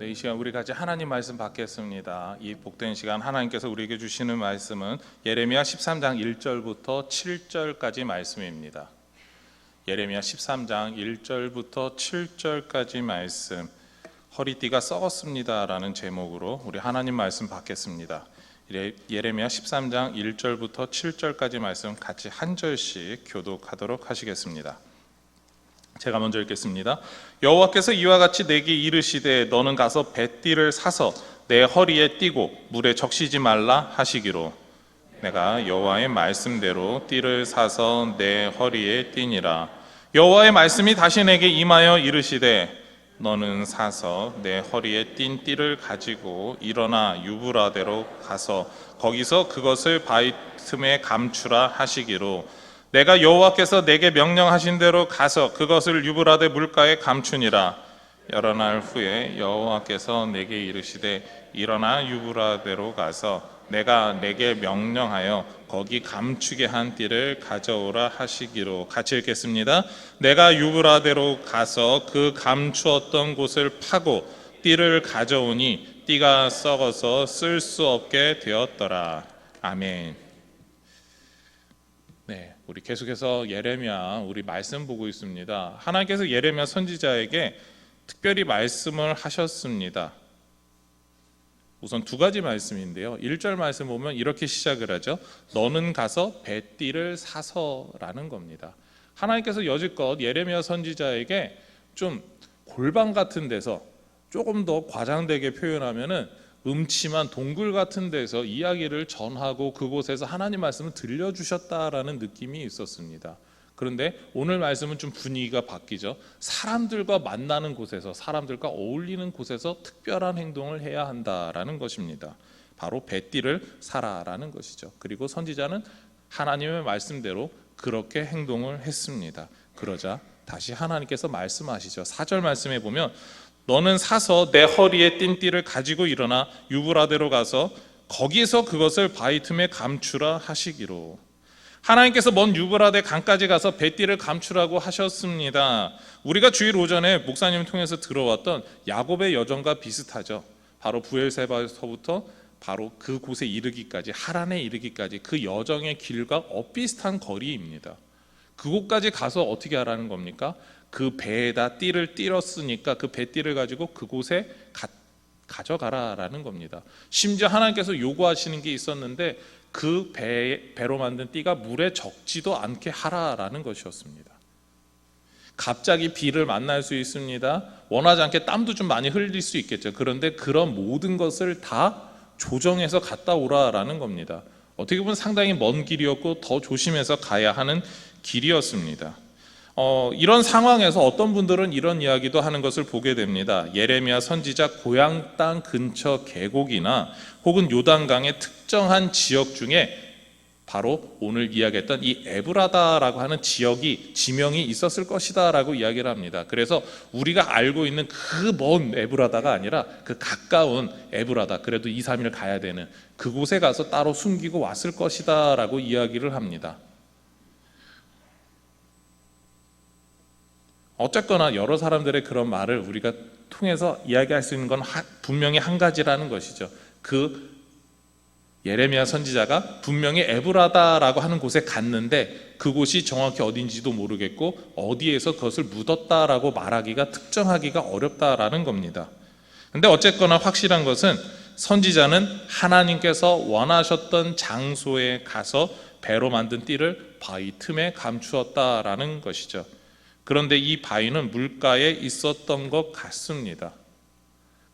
이 시간 우리 같이 하나님 말씀 받겠습니다. 이 복된 시간 하나님께서 우리에게 주시는 말씀은 예레미야 13장 1절부터 7절까지 말씀입니다. 예레미야 13장 1절부터 7절까지 말씀, 허리띠가 썩었습니다 라는 제목으로 우리 하나님 말씀 받겠습니다. 예레미야 13장 1절부터 7절까지 말씀 같이 한 절씩 교독하도록 하시겠습니다. 제가 먼저 읽겠습니다. 여호와께서 이와 같이 내게 이르시되 너는 가서 뱃띠를 사서 내 허리에 띠고 물에 적시지 말라 하시기로 내가 여호와의 말씀대로 띠를 사서 내 허리에 띠니라. 여호와의 말씀이 다시 내게 임하여 이르시되 너는 사서 내 허리에 띈 띠를 가지고 일어나 유브라데로 가서 거기서 그것을 바위 틈에 감추라 하시기로 내가 여호와께서 내게 명령하신 대로 가서 그것을 유브라데 물가에 감추니라. 여러 날 후에 여호와께서 내게 이르시되 일어나 유브라데로 가서 내가 내게 명령하여 거기 감추게 한 띠를 가져오라 하시기로. 같이 읽겠습니다. 내가 유브라데로 가서 그 감추었던 곳을 파고 띠를 가져오니 띠가 썩어서 쓸 수 없게 되었더라. 아멘. 네, 우리 계속해서 예레미야 우리 말씀 보고 있습니다. 하나님께서 예레미야 선지자에게 특별히 말씀을 하셨습니다. 우선 두 가지 말씀인데요. 1절 말씀 보면 이렇게 시작을 하죠. 너는 가서 뱃띠를 사서라는 겁니다. 하나님께서 여지껏 예레미야 선지자에게 좀 골방 같은 데서 조금 더 과장되게 표현하면은 음침한 동굴 같은 데서 이야기를 전하고 그곳에서 하나님 말씀을 들려주셨다라는 느낌이 있었습니다. 그런데 오늘 말씀은 좀 분위기가 바뀌죠. 사람들과 만나는 곳에서, 사람들과 어울리는 곳에서 특별한 행동을 해야 한다라는 것입니다. 바로 뱃띠를 사라라는 것이죠. 그리고 선지자는 하나님의 말씀대로 그렇게 행동을 했습니다. 그러자 다시 하나님께서 말씀하시죠. 4절 말씀에 보면 너는 사서 내 허리에 띈 띠를 가지고 일어나 유브라데로 가서 거기서 그것을 바위 틈에 감추라 하시기로. 하나님께서 먼 유브라데 강까지 가서 뱃띠를 감추라고 하셨습니다. 우리가 주일 오전에 목사님을 통해서 들어왔던 야곱의 여정과 비슷하죠. 바로 브엘세바서부터 바로 그곳에 이르기까지, 하란에 이르기까지 그 여정의 길과 엇비슷한 거리입니다. 그곳까지 가서 어떻게 하라는 겁니까? 그 배에다 띠를 띠었으니까 그 뱃띠를 가지고 그곳에 가져가라라는 겁니다. 심지어 하나님께서 요구하시는 게 있었는데 그 배로 만든 띠가 물에 적지도 않게 하라라는 것이었습니다. 갑자기 비를 만날 수 있습니다. 원하지 않게 땀도 좀 많이 흘릴 수 있겠죠. 그런데 그런 모든 것을 다 조정해서 갔다 오라라는 겁니다. 어떻게 보면 상당히 먼 길이었고 더 조심해서 가야 하는 길이었습니다. 이런 상황에서 어떤 분들은 이런 이야기도 하는 것을 보게 됩니다. 예레미야 선지자 고향 땅 근처 계곡이나 혹은 요단강의 특정한 지역 중에 바로 오늘 이야기했던 이 에브라다라고 하는 지명이 있었을 것이다 라고 이야기를 합니다. 그래서 우리가 알고 있는 그 먼 에브라다가 아니라 그 가까운 에브라다, 그래도 2, 3일 가야 되는 그곳에 가서 따로 숨기고 왔을 것이다 라고 이야기를 합니다. 어쨌거나 여러 사람들의 그런 말을 우리가 통해서 이야기할 수 있는 건 분명히 한 가지라는 것이죠. 그 예레미야 선지자가 분명히 에브라다라고 하는 곳에 갔는데 그곳이 정확히 어딘지도 모르겠고 어디에서 그것을 묻었다라고 말하기가, 특정하기가 어렵다라는 겁니다. 근데 어쨌거나 확실한 것은 선지자는 하나님께서 원하셨던 장소에 가서 배로 만든 띠를 바위 틈에 감추었다라는 것이죠. 그런데 이 바위는 물가에 있었던 것 같습니다.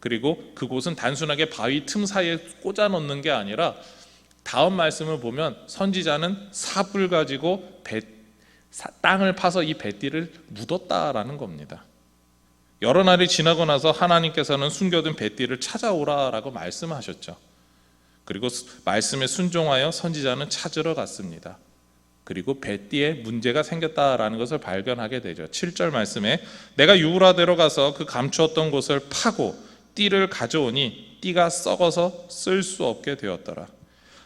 그리고 그곳은 단순하게 바위 틈 사이에 꽂아 놓는 게 아니라 다음 말씀을 보면 선지자는 삽을 가지고 땅을 파서 이 뱃띠를 묻었다라는 겁니다. 여러 날이 지나고 나서 하나님께서는 숨겨둔 뱃띠를 찾아오라라고 말씀하셨죠. 그리고 말씀에 순종하여 선지자는 찾으러 갔습니다. 그리고 뱃띠에 문제가 생겼다라는 것을 발견하게 되죠. 7절 말씀에 내가 유브라데로 가서 그 감추었던 곳을 파고 띠를 가져오니 띠가 썩어서 쓸 수 없게 되었더라.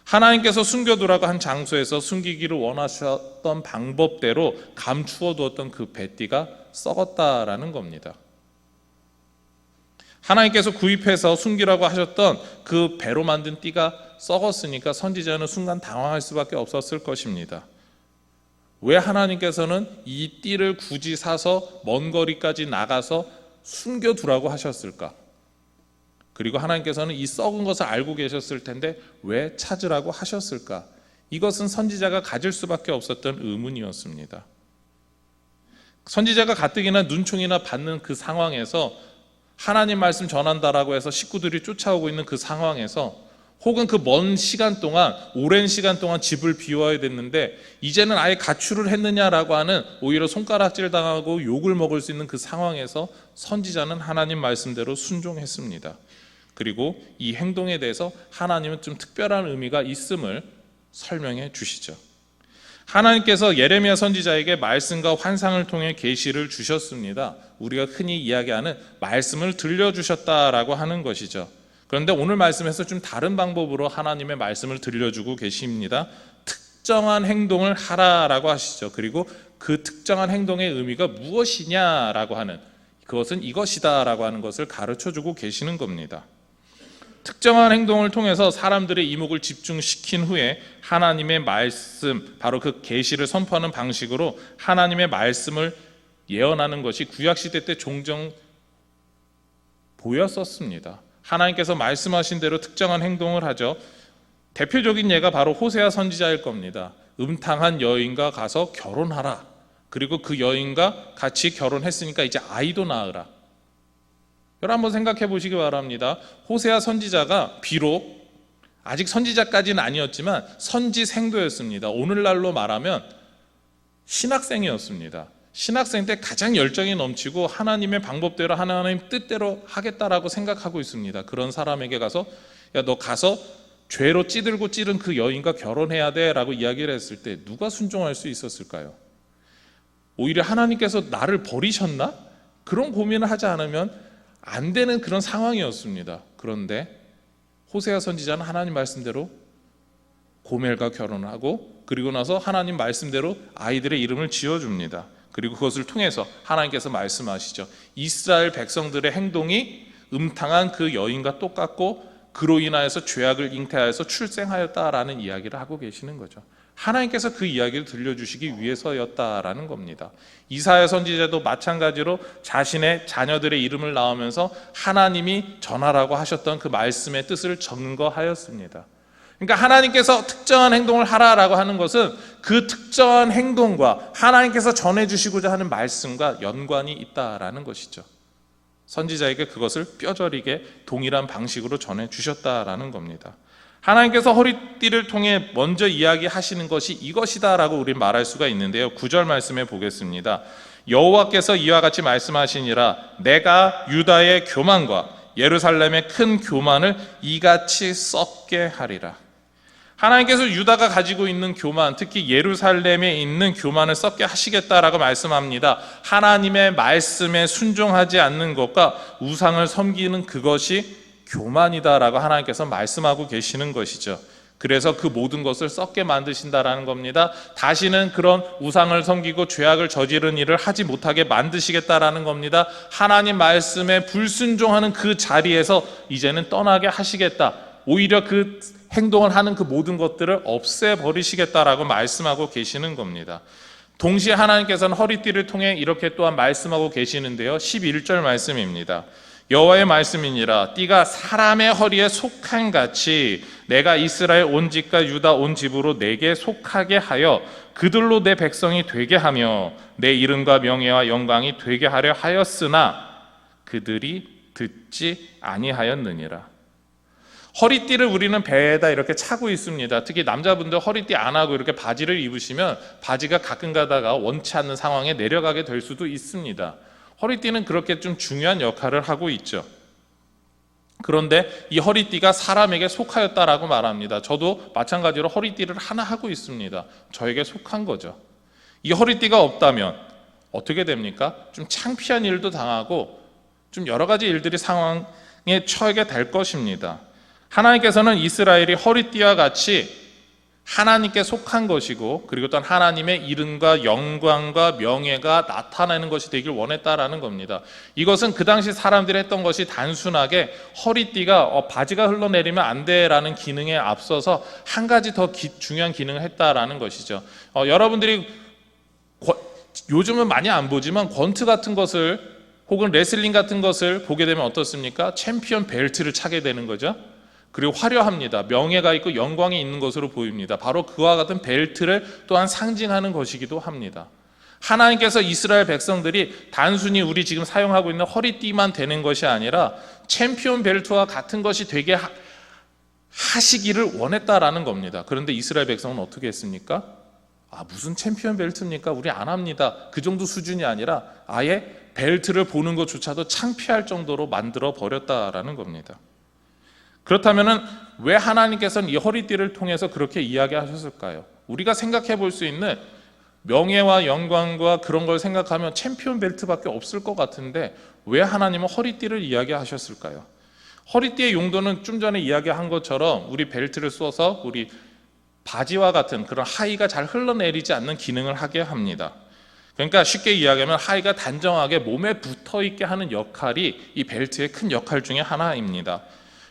하나님께서 숨겨두라고 한 장소에서 숨기기를 원하셨던 방법대로 감추어 두었던 그 뱃띠가 썩었다라는 겁니다. 하나님께서 구입해서 숨기라고 하셨던 그 배로 만든 띠가 썩었으니까 선지자는 순간 당황할 수밖에 없었을 것입니다. 왜 하나님께서는 이 띠를 굳이 사서 먼 거리까지 나가서 숨겨두라고 하셨을까? 그리고 하나님께서는 이 썩은 것을 알고 계셨을 텐데 왜 찾으라고 하셨을까? 이것은 선지자가 가질 수밖에 없었던 의문이었습니다. 선지자가 가뜩이나 눈총이나 받는 그 상황에서 하나님 말씀 전한다라고 해서 식구들이 쫓아오고 있는 그 상황에서 혹은 그 먼 시간 동안, 오랜 시간 동안 집을 비워야 됐는데 이제는 아예 가출을 했느냐라고 하는 오히려 손가락질 당하고 욕을 먹을 수 있는 그 상황에서 선지자는 하나님 말씀대로 순종했습니다. 그리고 이 행동에 대해서 하나님은 좀 특별한 의미가 있음을 설명해 주시죠. 하나님께서 예레미야 선지자에게 말씀과 환상을 통해 계시를 주셨습니다. 우리가 흔히 이야기하는 말씀을 들려주셨다라고 하는 것이죠. 그런데 오늘 말씀에서 좀 다른 방법으로 하나님의 말씀을 들려주고 계십니다. 특정한 행동을 하라라고 하시죠. 그리고 그 특정한 행동의 의미가 무엇이냐라고 하는, 그것은 이것이다라고 하는 것을 가르쳐주고 계시는 겁니다. 특정한 행동을 통해서 사람들의 이목을 집중시킨 후에 하나님의 말씀, 바로 그 계시를 선포하는 방식으로 하나님의 말씀을 예언하는 것이 구약시대 때 종종 보였었습니다. 하나님께서 말씀하신 대로 특정한 행동을 하죠. 대표적인 예가 바로 호세아 선지자일 겁니다. 음탕한 여인과 가서 결혼하라. 그리고 그 여인과 같이 결혼했으니까 이제 아이도 낳으라. 여러분 한번 생각해 보시기 바랍니다. 호세아 선지자가 비록 아직 선지자까지는 아니었지만 선지생도였습니다. 오늘날로 말하면 신학생이었습니다. 신학생 때 가장 열정이 넘치고 하나님의 방법대로 하나님 뜻대로 하겠다라고 생각하고 있습니다. 그런 사람에게 가서 야, 너 가서 죄로 찌들고 찌른 그 여인과 결혼해야 돼 라고 이야기를 했을 때 누가 순종할 수 있었을까요? 오히려 하나님께서 나를 버리셨나? 그런 고민을 하지 않으면 안 되는 그런 상황이었습니다. 그런데 호세아 선지자는 하나님 말씀대로 고멜과 결혼을 하고 그리고 나서 하나님 말씀대로 아이들의 이름을 지어줍니다. 그리고 그것을 통해서 하나님께서 말씀하시죠. 이스라엘 백성들의 행동이 음탕한 그 여인과 똑같고 그로 인하여서 죄악을 잉태하여서 출생하였다라는 이야기를 하고 계시는 거죠. 하나님께서 그 이야기를 들려주시기 위해서였다라는 겁니다. 이사야 선지자도 마찬가지로 자신의 자녀들의 이름을 나오면서 하나님이 전하라고 하셨던 그 말씀의 뜻을 증거하였습니다. 그러니까 하나님께서 특정한 행동을 하라라고 하는 것은 그 특정한 행동과 하나님께서 전해주시고자 하는 말씀과 연관이 있다라는 것이죠. 선지자에게 그것을 뼈저리게 동일한 방식으로 전해주셨다라는 겁니다. 하나님께서 허리띠를 통해 먼저 이야기하시는 것이 이것이다라고 우리는 말할 수가 있는데요. 9절 말씀에 보겠습니다. 여호와께서 이와 같이 말씀하시니라 내가 유다의 교만과 예루살렘의 큰 교만을 이같이 썩게 하리라. 하나님께서 유다가 가지고 있는 교만, 특히 예루살렘에 있는 교만을 썩게 하시겠다라고 말씀합니다. 하나님의 말씀에 순종하지 않는 것과 우상을 섬기는 그것이 교만이다라고 하나님께서 말씀하고 계시는 것이죠. 그래서 그 모든 것을 썩게 만드신다라는 겁니다. 다시는 그런 우상을 섬기고 죄악을 저지른 일을 하지 못하게 만드시겠다라는 겁니다. 하나님 말씀에 불순종하는 그 자리에서 이제는 떠나게 하시겠다. 오히려 그 행동을 하는 그 모든 것들을 없애버리시겠다라고 말씀하고 계시는 겁니다. 동시에 하나님께서는 허리띠를 통해 이렇게 또한 말씀하고 계시는데요. 11절 말씀입니다. 여호와의 말씀이니라 띠가 사람의 허리에 속한 같이 내가 이스라엘 온 집과 유다 온 집으로 내게 속하게 하여 그들로 내 백성이 되게 하며 내 이름과 명예와 영광이 되게 하려 하였으나 그들이 듣지 아니하였느니라. 허리띠를 우리는 배에다 이렇게 차고 있습니다. 특히 남자분들 허리띠 안 하고 이렇게 바지를 입으시면 바지가 가끔 가다가 원치 않는 상황에 내려가게 될 수도 있습니다. 허리띠는 그렇게 좀 중요한 역할을 하고 있죠. 그런데 이 허리띠가 사람에게 속하였다라고 말합니다. 저도 마찬가지로 허리띠를 하나 하고 있습니다. 저에게 속한 거죠. 이 허리띠가 없다면 어떻게 됩니까? 좀 창피한 일도 당하고 좀 여러 가지 일들이 상황에 처하게 될 것입니다. 하나님께서는 이스라엘이 허리띠와 같이 하나님께 속한 것이고, 그리고 또한 하나님의 이름과 영광과 명예가 나타나는 것이 되길 원했다라는 겁니다. 이것은 그 당시 사람들이 했던 것이 단순하게 허리띠가 바지가 흘러내리면 안 돼라는 기능에 앞서서 한 가지 더 중요한 기능을 했다라는 것이죠. 여러분들이 요즘은 많이 안 보지만 권투 같은 것을 혹은 레슬링 같은 것을 보게 되면 어떻습니까? 챔피언 벨트를 차게 되는 거죠. 그리고 화려합니다. 명예가 있고 영광이 있는 것으로 보입니다. 바로 그와 같은 벨트를 또한 상징하는 것이기도 합니다. 하나님께서 이스라엘 백성들이 단순히 우리 지금 사용하고 있는 허리띠만 되는 것이 아니라 챔피언 벨트와 같은 것이 되게 하시기를 원했다라는 겁니다. 그런데 이스라엘 백성은 어떻게 했습니까? 무슨 챔피언 벨트입니까? 우리 안 합니다. 그 정도 수준이 아니라 아예 벨트를 보는 것조차도 창피할 정도로 만들어 버렸다라는 겁니다. 그렇다면 왜 하나님께서는 이 허리띠를 통해서 그렇게 이야기하셨을까요? 우리가 생각해 볼 수 있는 명예와 영광과 그런 걸 생각하면 챔피언 벨트밖에 없을 것 같은데 왜 하나님은 허리띠를 이야기하셨을까요? 허리띠의 용도는 좀 전에 이야기한 것처럼 우리 벨트를 쏘서 우리 바지와 같은 그런 하의가 잘 흘러내리지 않는 기능을 하게 합니다. 그러니까 쉽게 이야기하면 하의가 단정하게 몸에 붙어있게 하는 역할이 이 벨트의 큰 역할 중에 하나입니다.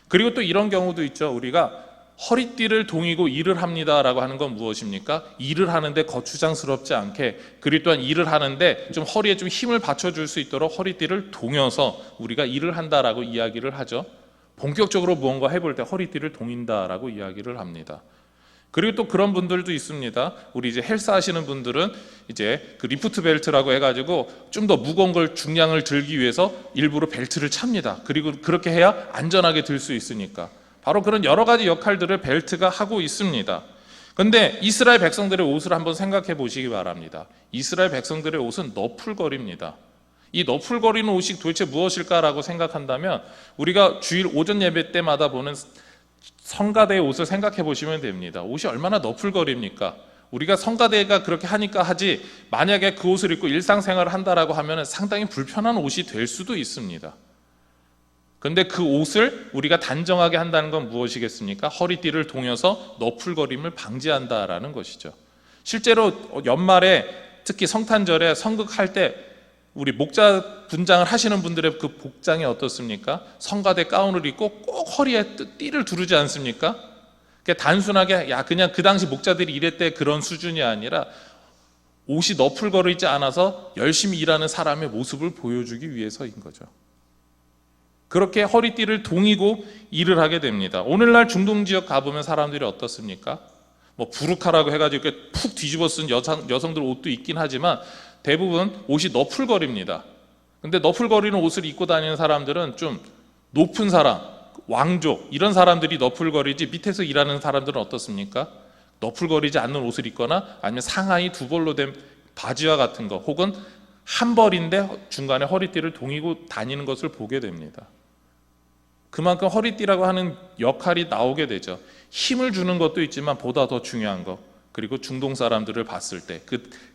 그리고 또 이런 경우도 있죠. 우리가 허리띠를 동이고 일을 합니다라고 하는 건 무엇입니까? 일을 하는데 거추장스럽지 않게, 그리고 또한 일을 하는데 좀 허리에 좀 힘을 받쳐줄 수 있도록 허리띠를 동여서 우리가 일을 한다라고 이야기를 하죠. 본격적으로 무언가 해볼 때 허리띠를 동인다라고 이야기를 합니다. 그리고 또 그런 분들도 있습니다. 우리 이제 헬스 하시는 분들은 이제 그 리프트 벨트라고 해가지고 좀 더 무거운 걸 중량을 들기 위해서 일부러 벨트를 찹니다. 그리고 그렇게 해야 안전하게 들 수 있으니까. 바로 그런 여러 가지 역할들을 벨트가 하고 있습니다. 그런데 이스라엘 백성들의 옷을 한번 생각해 보시기 바랍니다. 이스라엘 백성들의 옷은 너풀거리입니다. 이 너풀거리는 옷이 도대체 무엇일까라고 생각한다면 우리가 주일 오전 예배 때마다 보는 성가대의 옷을 생각해 보시면 됩니다. 옷이 얼마나 너풀거립니까? 우리가 성가대가 그렇게 하니까 하지, 만약에 그 옷을 입고 일상생활을 한다라고 하면 상당히 불편한 옷이 될 수도 있습니다. 그런데 그 옷을 우리가 단정하게 한다는 건 무엇이겠습니까? 허리띠를 동여서 너풀거림을 방지한다라는 것이죠. 실제로 연말에 특히 성탄절에 성극할 때 우리 목자 분장을 하시는 분들의 그 복장이 어떻습니까? 성가대 가운을 입고 꼭 허리에 띠를 두르지 않습니까? 그러니까 단순하게 그냥 그 당시 목자들이 이랬대 그런 수준이 아니라 옷이 너풀거리지 않아서 열심히 일하는 사람의 모습을 보여주기 위해서인 거죠. 그렇게 허리띠를 동이고 일을 하게 됩니다. 오늘날 중동 지역 가보면 사람들이 어떻습니까? 부르카라고 해가지고 이렇게 푹 뒤집어 쓴 여성들 옷도 있긴 하지만 대부분 옷이 너풀거립니다. 근데 너풀거리는 옷을 입고 다니는 사람들은 좀 높은 사람, 왕족 이런 사람들이 너풀거리지, 밑에서 일하는 사람들은 어떻습니까? 너풀거리지 않는 옷을 입거나 아니면 상하이 두 벌로 된 바지와 같은 거, 혹은 한 벌인데 중간에 허리띠를 동이고 다니는 것을 보게 됩니다. 그만큼 허리띠라고 하는 역할이 나오게 되죠. 힘을 주는 것도 있지만 보다 더 중요한 것, 그리고 중동 사람들을 봤을 때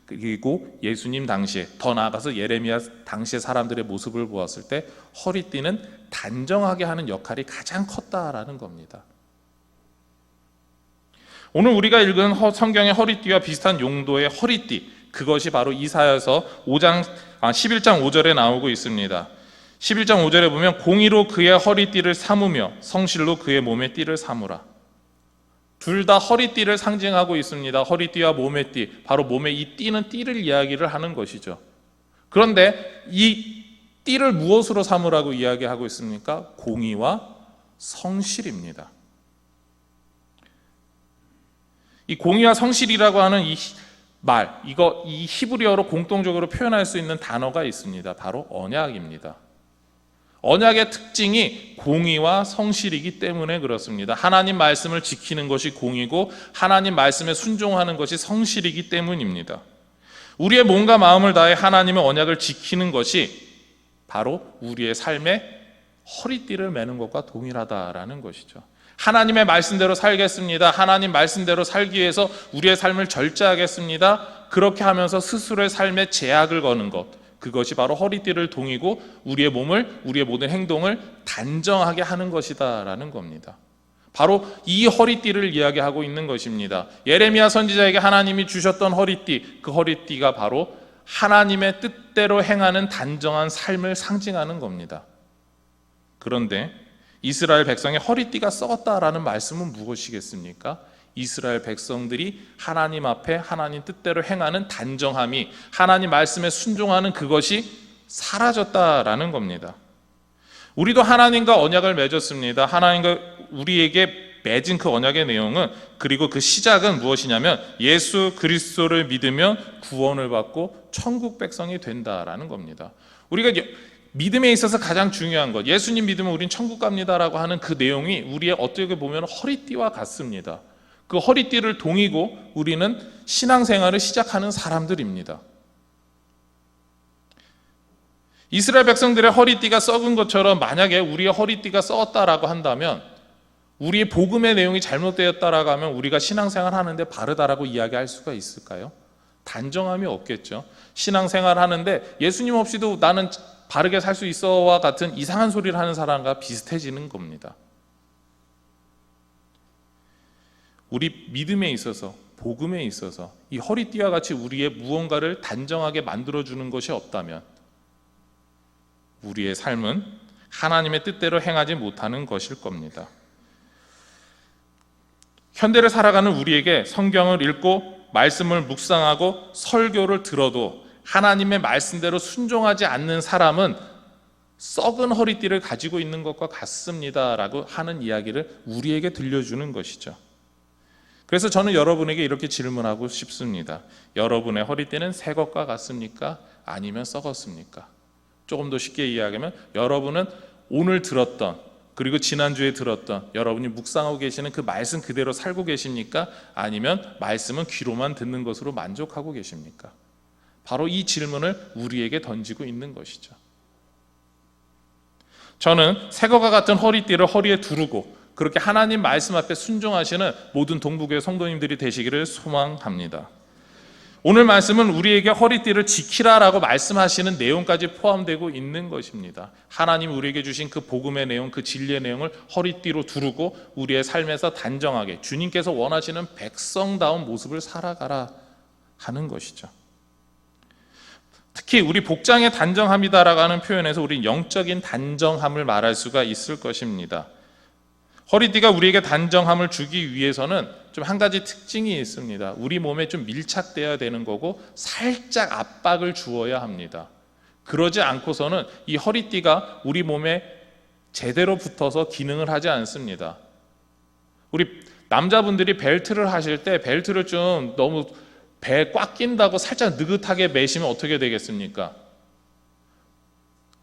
그리고 예수님 당시에, 더 나아가서 예레미야 당시의 사람들의 모습을 보았을 때 허리띠는 단정하게 하는 역할이 가장 컸다라는 겁니다. 오늘 우리가 읽은 성경의 허리띠와 비슷한 용도의 허리띠, 그것이 바로 이사야서 11장 5절에 나오고 있습니다. 11장 5절에 보면 공의로 그의 허리띠를 삼으며 성실로 그의 몸의 띠를 삼으라. 둘 다 허리띠를 상징하고 있습니다. 허리띠와 몸의 띠, 바로 몸의 이 띠는 띠를 이야기를 하는 것이죠. 그런데 이 띠를 무엇으로 삼으라고 이야기하고 있습니까? 공의와 성실입니다. 이 공의와 성실이라고 하는 이 히브리어로 공통적으로 표현할 수 있는 단어가 있습니다. 바로 언약입니다. 언약의 특징이 공의와 성실이기 때문에 그렇습니다. 하나님 말씀을 지키는 것이 공의고 하나님 말씀에 순종하는 것이 성실이기 때문입니다. 우리의 몸과 마음을 다해 하나님의 언약을 지키는 것이 바로 우리의 삶에 허리띠를 매는 것과 동일하다라는 것이죠. 하나님의 말씀대로 살겠습니다. 하나님 말씀대로 살기 위해서 우리의 삶을 절제하겠습니다. 그렇게 하면서 스스로의 삶에 제약을 거는 것, 그것이 바로 허리띠를 동이고 우리의 몸을, 우리의 모든 행동을 단정하게 하는 것이다라는 겁니다. 바로 이 허리띠를 이야기하고 있는 것입니다. 예레미야 선지자에게 하나님이 주셨던 허리띠, 그 허리띠가 바로 하나님의 뜻대로 행하는 단정한 삶을 상징하는 겁니다. 그런데 이스라엘 백성의 허리띠가 썩었다라는 말씀은 무엇이겠습니까? 이스라엘 백성들이 하나님 앞에 하나님 뜻대로 행하는 단정함이, 하나님 말씀에 순종하는 그것이 사라졌다라는 겁니다. 우리도 하나님과 언약을 맺었습니다. 하나님과 우리에게 맺은 그 언약의 내용은, 그리고 그 시작은 무엇이냐면 예수 그리스도를 믿으면 구원을 받고 천국 백성이 된다라는 겁니다. 우리가 믿음에 있어서 가장 중요한 것, 예수님 믿으면 우린 천국 갑니다라고 하는 그 내용이 우리의 어떻게 보면 허리띠와 같습니다. 그 허리띠를 동이고 우리는 신앙생활을 시작하는 사람들입니다. 이스라엘 백성들의 허리띠가 썩은 것처럼 만약에 우리의 허리띠가 썩었다라고 한다면, 우리의 복음의 내용이 잘못되었다라고 하면 우리가 신앙생활 하는데 바르다라고 이야기할 수가 있을까요? 단정함이 없겠죠. 신앙생활 하는데 예수님 없이도 나는 바르게 살 수 있어와 같은 이상한 소리를 하는 사람과 비슷해지는 겁니다. 우리 믿음에 있어서, 복음에 있어서 이 허리띠와 같이 우리의 무언가를 단정하게 만들어주는 것이 없다면 우리의 삶은 하나님의 뜻대로 행하지 못하는 것일 겁니다. 현대를 살아가는 우리에게 성경을 읽고 말씀을 묵상하고 설교를 들어도 하나님의 말씀대로 순종하지 않는 사람은 썩은 허리띠를 가지고 있는 것과 같습니다라고 하는 이야기를 우리에게 들려주는 것이죠. 그래서 저는 여러분에게 이렇게 질문하고 싶습니다. 여러분의 허리띠는 새 것과 같습니까? 아니면 썩었습니까? 조금 더 쉽게 이야기하면, 여러분은 오늘 들었던, 그리고 지난주에 들었던, 여러분이 묵상하고 계시는 그 말씀 그대로 살고 계십니까? 아니면 말씀은 귀로만 듣는 것으로 만족하고 계십니까? 바로 이 질문을 우리에게 던지고 있는 것이죠. 저는 새 것과 같은 허리띠를 허리에 두르고 그렇게 하나님 말씀 앞에 순종하시는 모든 동부교회 성도님들이 되시기를 소망합니다. 오늘 말씀은 우리에게 허리띠를 지키라라고 말씀하시는 내용까지 포함되고 있는 것입니다. 하나님 우리에게 주신 그 복음의 내용, 그 진리의 내용을 허리띠로 두르고 우리의 삶에서 단정하게 주님께서 원하시는 백성다운 모습을 살아가라 하는 것이죠. 특히 우리 복장의 단정함이다라고 하는 표현에서 우리 영적인 단정함을 말할 수가 있을 것입니다. 허리띠가 우리에게 단정함을 주기 위해서는 좀 한 가지 특징이 있습니다. 우리 몸에 좀 밀착되어야 되는 거고 살짝 압박을 주어야 합니다. 그러지 않고서는 이 허리띠가 우리 몸에 제대로 붙어서 기능을 하지 않습니다. 우리 남자분들이 벨트를 하실 때 벨트를 좀 너무 배에 꽉 낀다고 살짝 느긋하게 매시면 어떻게 되겠습니까?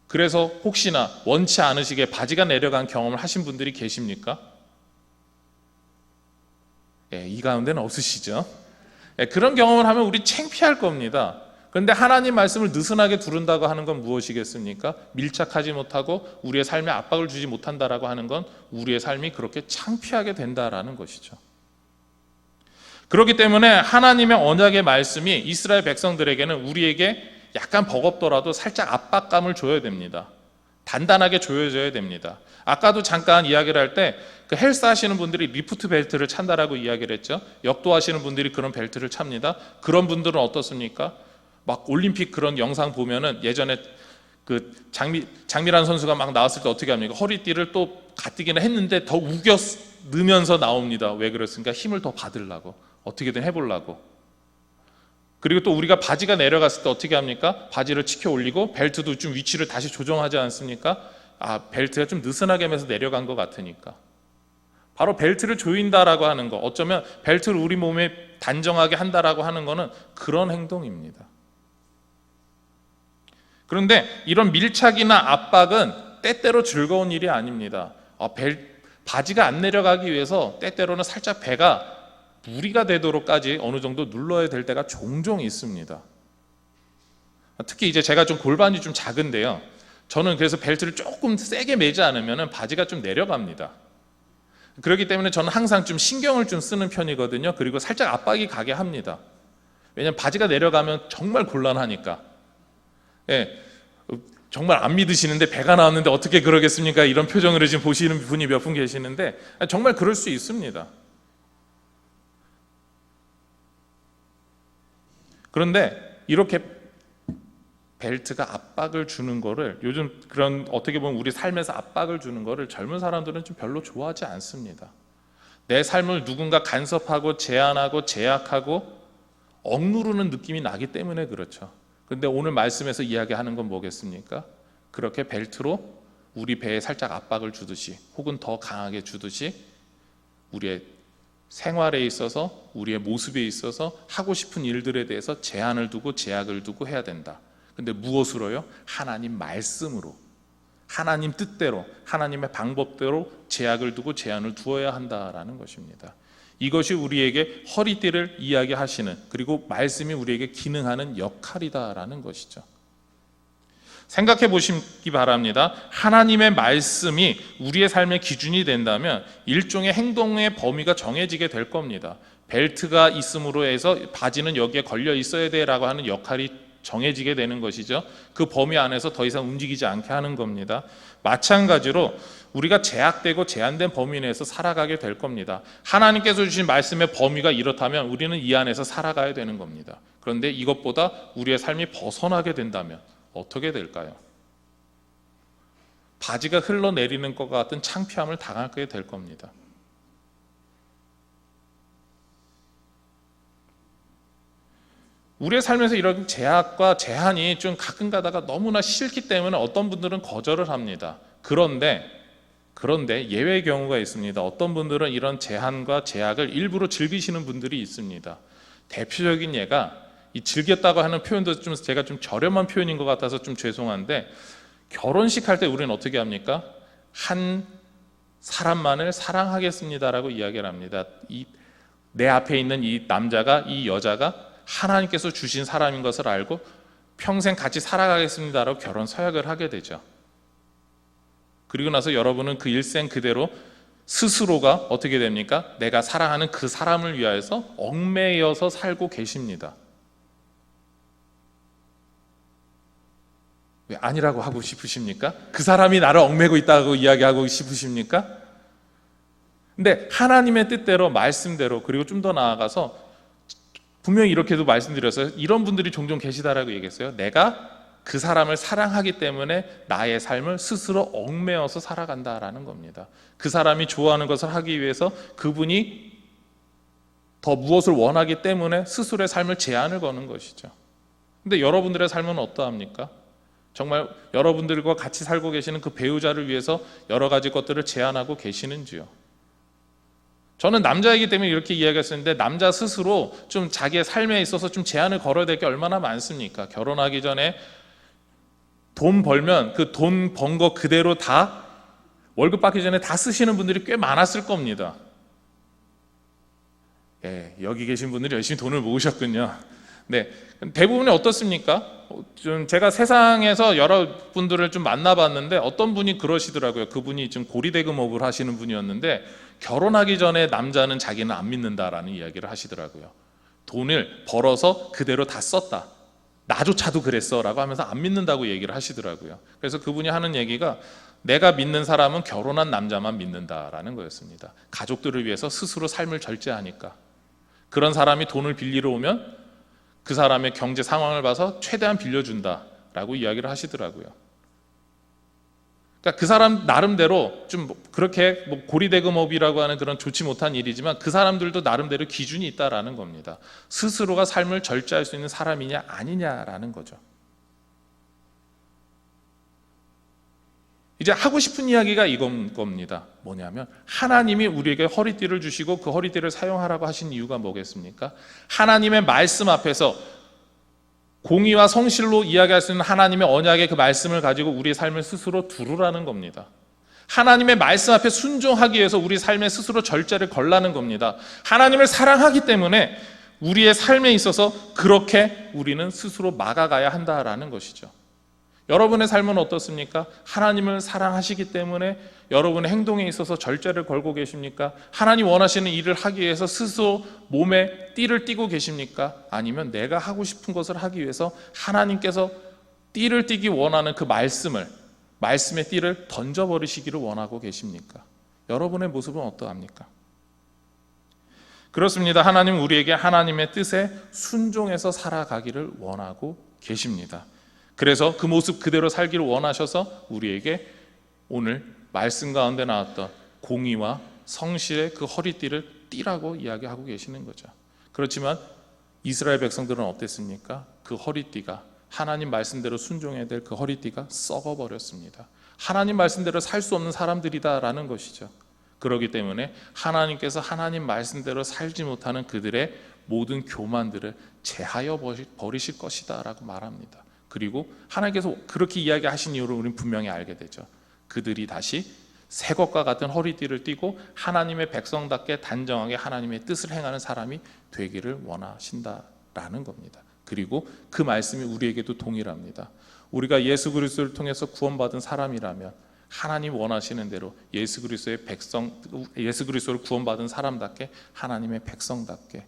그래서 혹시나 원치 않으시게 바지가 내려간 경험을 하신 분들이 계십니까? 이 가운데는 없으시죠? 그런 경험을 하면 우리 창피할 겁니다. 그런데 하나님 말씀을 느슨하게 두른다고 하는 건 무엇이겠습니까? 밀착하지 못하고 우리의 삶에 압박을 주지 못한다라고 하는 건 우리의 삶이 그렇게 창피하게 된다라는 것이죠. 그렇기 때문에 하나님의 언약의 말씀이 이스라엘 백성들에게는 우리에게 약간 버겁더라도 살짝 압박감을 줘야 됩니다. 단단하게 조여져야 됩니다. 아까도 잠깐 이야기를 할 때 그 헬스 하시는 분들이 리프트 벨트를 찬다라고 이야기를 했죠. 역도 하시는 분들이 그런 벨트를 찹니다. 그런 분들은 어떻습니까? 막 올림픽 그런 영상 보면은 예전에 그 장미란 선수가 막 나왔을 때 어떻게 합니까? 허리띠를 또 가뜩이나 했는데 더 우겨 넣으면서 나옵니다. 왜 그렇습니까? 힘을 더 받으려고, 어떻게든 해보려고. 그리고 또 우리가 바지가 내려갔을 때 어떻게 합니까? 바지를 치켜 올리고 벨트도 좀 위치를 다시 조정하지 않습니까? 벨트가 좀 느슨하게 하면서 내려간 것 같으니까. 바로 벨트를 조인다라고 하는 거, 어쩌면 벨트를 우리 몸에 단정하게 한다라고 하는 거는 그런 행동입니다. 그런데 이런 밀착이나 압박은 때때로 즐거운 일이 아닙니다. 바지가 안 내려가기 위해서 때때로는 살짝 배가 무리가 되도록까지 어느 정도 눌러야 될 때가 종종 있습니다. 특히 이제 제가 좀 골반이 좀 작은데요. 저는 그래서 벨트를 조금 세게 매지 않으면 바지가 좀 내려갑니다. 그렇기 때문에 저는 항상 좀 신경을 좀 쓰는 편이거든요. 그리고 살짝 압박이 가게 합니다. 왜냐하면 바지가 내려가면 정말 곤란하니까. 정말 안 믿으시는데 배가 나왔는데 어떻게 그러겠습니까? 이런 표정으로 지금 보시는 분이 몇 분 계시는데 정말 그럴 수 있습니다. 그런데 이렇게 벨트가 압박을 주는 거를, 요즘 그런 어떻게 보면 우리 삶에서 압박을 주는 거를 젊은 사람들은 좀 별로 좋아하지 않습니다. 내 삶을 누군가 간섭하고 제한하고 제약하고 억누르는 느낌이 나기 때문에 그렇죠. 그런데 오늘 말씀에서 이야기하는 건 뭐겠습니까? 그렇게 벨트로 우리 배에 살짝 압박을 주듯이 혹은 더 강하게 주듯이 우리의 생활에 있어서, 우리의 모습에 있어서 하고 싶은 일들에 대해서 제한을 두고 제약을 두고 해야 된다. 근데 무엇으로요? 하나님 말씀으로, 하나님 뜻대로, 하나님의 방법대로 제약을 두고 제한을 두어야 한다라는 것입니다. 이것이 우리에게 허리띠를 이야기하시는, 그리고 말씀이 우리에게 기능하는 역할이다라는 것이죠. 생각해 보시기 바랍니다. 하나님의 말씀이 우리의 삶의 기준이 된다면 일종의 행동의 범위가 정해지게 될 겁니다. 벨트가 있음으로 해서 바지는 여기에 걸려 있어야 돼라고 하는 역할이 정해지게 되는 것이죠. 그 범위 안에서 더 이상 움직이지 않게 하는 겁니다. 마찬가지로 우리가 제약되고 제한된 범위 내에서 살아가게 될 겁니다. 하나님께서 주신 말씀의 범위가 이렇다면 우리는 이 안에서 살아가야 되는 겁니다. 그런데 이것보다 우리의 삶이 벗어나게 된다면 어떻게 될까요? 바지가 흘러내리는 것 같은 창피함을 당하게 될 겁니다. 우리의 삶에서 이런 제약과 제한이 좀 가끔 가다가 너무나 싫기 때문에 어떤 분들은 거절을 합니다. 그런데 예외의 경우가 있습니다. 어떤 분들은 이런 제한과 제약을 일부러 즐기시는 분들이 있습니다. 대표적인 예가, 이 즐겼다고 하는 표현도 제가 좀 저렴한 표현인 것 같아서 좀 죄송한데, 결혼식 할 때 우리는 어떻게 합니까? 한 사람만을 사랑하겠습니다라고 이야기를 합니다. 내 앞에 있는 이 남자가, 이 여자가 하나님께서 주신 사람인 것을 알고 평생 같이 살아가겠습니다라고 결혼 서약을 하게 되죠. 그리고 나서 여러분은 그 일생 그대로 스스로가 어떻게 됩니까? 내가 사랑하는 그 사람을 위하여서 얽매여서 살고 계십니다. 왜 아니라고 하고 싶으십니까? 그 사람이 나를 얽매고 있다고 이야기하고 싶으십니까? 근데 하나님의 뜻대로, 말씀대로, 그리고 좀 더 나아가서 분명히 이렇게도 말씀드렸어요. 이런 분들이 종종 계시다라고 얘기했어요. 내가 그 사람을 사랑하기 때문에 나의 삶을 스스로 얽매여서 살아간다라는 겁니다. 그 사람이 좋아하는 것을 하기 위해서 그분이 더 무엇을 원하기 때문에 스스로의 삶을 제한을 거는 것이죠. 근데 여러분들의 삶은 어떠합니까? 정말 여러분들과 같이 살고 계시는 그 배우자를 위해서 여러 가지 것들을 제한하고 계시는지요? 저는 남자이기 때문에 이렇게 이야기했었는데, 남자 스스로 좀 자기의 삶에 있어서 좀 제한을 걸어야 될 게 얼마나 많습니까? 결혼하기 전에 돈 벌면 그 돈 번 거 그대로 다 월급 받기 전에 다 쓰시는 분들이 꽤 많았을 겁니다. 예, 여기 계신 분들이 열심히 돈을 모으셨군요. 네, 대부분이 어떻습니까? 좀 제가 세상에서 여러분들을 좀 만나봤는데 어떤 분이 그러시더라고요. 그분이 좀 고리대금업을 하시는 분이었는데 결혼하기 전에 남자는 자기는 안 믿는다라는 이야기를 하시더라고요. 돈을 벌어서 그대로 다 썼다. 나조차도 그랬어 라고 하면서 안 믿는다고 얘기를 하시더라고요. 그래서 그분이 하는 얘기가, 내가 믿는 사람은 결혼한 남자만 믿는다라는 거였습니다. 가족들을 위해서 스스로 삶을 절제하니까. 그런 사람이 돈을 빌리러 오면 그 사람의 경제 상황을 봐서 최대한 빌려준다라고 이야기를 하시더라고요. 그러니까 그 사람 나름대로 좀 그렇게 고리대금업이라고 하는 그런 좋지 못한 일이지만 그 사람들도 나름대로 기준이 있다라는 겁니다. 스스로가 삶을 절제할 수 있는 사람이냐 아니냐라는 거죠. 이제 하고 싶은 이야기가 이건 겁니다. 뭐냐면 하나님이 우리에게 허리띠를 주시고 그 허리띠를 사용하라고 하신 이유가 뭐겠습니까? 하나님의 말씀 앞에서 공의와 성실로 이야기할 수 있는 하나님의 언약의 그 말씀을 가지고 우리의 삶을 스스로 두르라는 겁니다. 하나님의 말씀 앞에 순종하기 위해서 우리 삶에 스스로 절제를 걸라는 겁니다. 하나님을 사랑하기 때문에 우리의 삶에 있어서 그렇게 우리는 스스로 막아가야 한다라는 것이죠. 여러분의 삶은 어떻습니까? 하나님을 사랑하시기 때문에 여러분의 행동에 있어서 절제를 걸고 계십니까? 하나님 원하시는 일을 하기 위해서 스스로 몸에 띠를 띠고 계십니까? 아니면 내가 하고 싶은 것을 하기 위해서 하나님께서 띠를 띠기 원하는 그 말씀의 띠를 던져버리시기를 원하고 계십니까? 여러분의 모습은 어떠합니까? 그렇습니다. 하나님 우리에게 하나님의 뜻에 순종해서 살아가기를 원하고 계십니다. 그래서 그 모습 그대로 살기를 원하셔서 우리에게 오늘 말씀 가운데 나왔던 공의와 성실의 그 허리띠를 띠라고 이야기하고 계시는 거죠. 그렇지만 이스라엘 백성들은 어땠습니까? 그 허리띠가 하나님 말씀대로 순종해야 될 그 허리띠가 썩어버렸습니다. 하나님 말씀대로 살 수 없는 사람들이다라는 것이죠. 그렇기 때문에 하나님께서 하나님 말씀대로 살지 못하는 그들의 모든 교만들을 제하여 버리실 것이다 라고 말합니다. 그리고 하나님께서 그렇게 이야기하신 이유를 우리는 분명히 알게 되죠. 그들이 다시 새 것과 같은 허리띠를 띠고 하나님의 백성답게 단정하게 하나님의 뜻을 행하는 사람이 되기를 원하신다라는 겁니다. 그리고 그 말씀이 우리에게도 동일합니다. 우리가 예수 그리스도를 통해서 구원받은 사람이라면 하나님 원하시는 대로 예수 그리스도를 구원받은 사람답게 하나님의 백성답게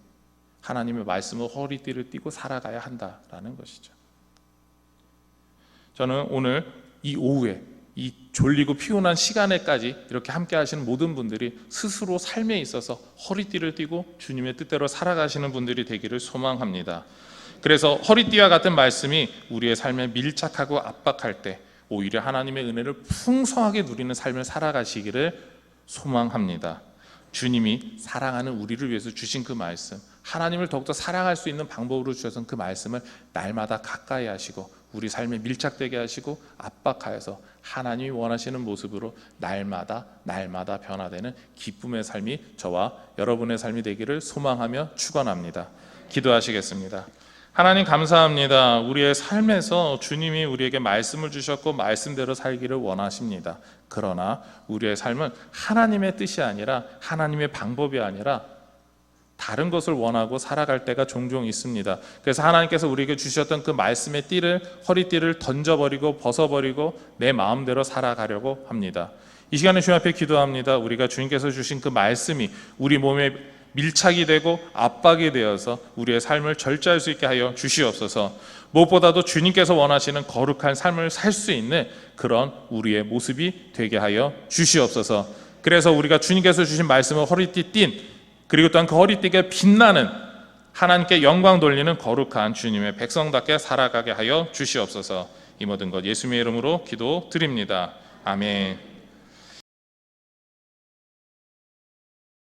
하나님의 말씀을 허리띠를 띠고 살아가야 한다라는 것이죠. 저는 오늘 이 오후에 이 졸리고 피곤한 시간에까지 이렇게 함께 하시는 모든 분들이 스스로 삶에 있어서 허리띠를 띠고 주님의 뜻대로 살아가시는 분들이 되기를 소망합니다. 그래서 허리띠와 같은 말씀이 우리의 삶에 밀착하고 압박할 때 오히려 하나님의 은혜를 풍성하게 누리는 삶을 살아가시기를 소망합니다. 주님이 사랑하는 우리를 위해서 주신 그 말씀, 하나님을 더욱더 사랑할 수 있는 방법으로 주셔서 그 말씀을 날마다 가까이 하시고 우리 삶에 밀착되게 하시고 압박하여서 하나님이 원하시는 모습으로 날마다 변화되는 기쁨의 삶이 저와 여러분의 삶이 되기를 소망하며 축원합니다. 기도하시겠습니다. 하나님 감사합니다. 우리의 삶에서 주님이 우리에게 말씀을 주셨고 말씀대로 살기를 원하십니다. 그러나 우리의 삶은 하나님의 뜻이 아니라 하나님의 방법이 아니라 다른 것을 원하고 살아갈 때가 종종 있습니다. 그래서 하나님께서 우리에게 주셨던 그 말씀의 허리띠를 던져버리고 벗어버리고 내 마음대로 살아가려고 합니다. 이 시간에 주님 앞에 기도합니다. 우리가 주님께서 주신 그 말씀이 우리 몸에 밀착이 되고 압박이 되어서 우리의 삶을 절제할 수 있게 하여 주시옵소서. 무엇보다도 주님께서 원하시는 거룩한 삶을 살 수 있는 그런 우리의 모습이 되게 하여 주시옵소서. 그래서 우리가 주님께서 주신 말씀을 허리띠 띤, 그리고 또한 그 허리띠가 빛나는 하나님께 영광 돌리는 거룩한 주님의 백성답게 살아가게 하여 주시옵소서. 이 모든 것 예수님의 이름으로 기도드립니다. 아멘.